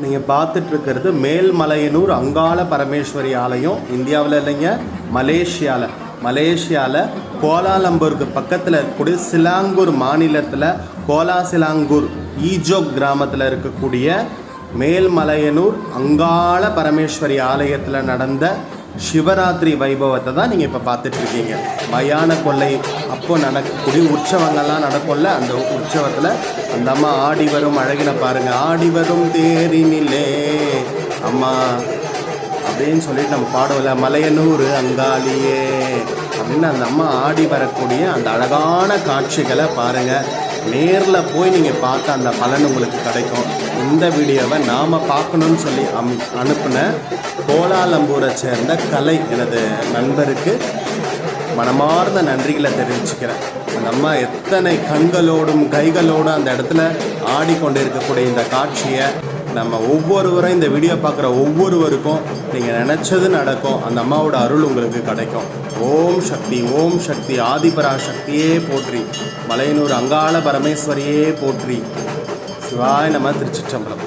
நீங்கள் பார்த்துட்ருக்கிறது மேல்மலையனூர் அங்காள பரமேஸ்வரி ஆலயம். இந்தியாவில் இல்லைங்க, மலேசியாவில் கோலாலம்பூருக்கு பக்கத்தில் இருக்கக்கூடிய சிலாங்கூர் மாநிலத்தில் கோலாசிலாங்கூர் ஈஜோக் கிராமத்தில் இருக்கக்கூடிய மேல்மலையனூர் அங்காள பரமேஸ்வரி ஆலயத்தில் நடந்த சிவராத்திரி வைபவத்தை தான் நீங்கள் இப்போ பார்த்துட்ருக்கீங்க. மயான கொள்ளை அப்போ நடக்கக்கூடிய உற்சவங்கள்லாம் நடக்கும்ல, அந்த உற்சவத்தில் அந்த அம்மா ஆடி வரும் அழகின பாருங்கள். ஆடி வரும் தேரினிலே அம்மா அப்படின்னு சொல்லிட்டு நம்ம பாடுவோம்ல, மலையனூர் அங்காளியே அப்படின்னு அந்த அம்மா ஆடி வரக்கூடிய அந்த அழகான காட்சிகளை பாருங்கள். நேரில் போய் நீங்கள் பார்த்த அந்த பலன் உங்களுக்கு கிடைக்கும். இந்த வீடியோவை நாம் பார்க்கணுன்னு சொல்லி அனுப்பின கோலாலம்பூரை சேர்ந்த கலை எனது நண்பருக்கு மனமார்ந்த நன்றிகளை தெரிவிச்சுக்கிறேன். அந்த அம்மா எத்தனை கண்களோடும் கைகளோடும் அந்த இடத்துல ஆடிக்கொண்டு இருக்கக்கூடிய இந்த காட்சியை நம்ம ஒவ்வொருவரும், இந்த வீடியோ பார்க்குற ஒவ்வொருவருக்கும் நீங்கள் நினச்சது நடக்கும். அந்த அம்மாவோட அருள் உங்களுக்கு கிடைக்கும். ஓம் சக்தி, ஓம் சக்தி, ஆதிபராசக்தியே போற்றி, மலையனூர் அங்காள பரமேஸ்வரியே போற்றி, சிவாய நம. திருச்சிற்றம்பலம்.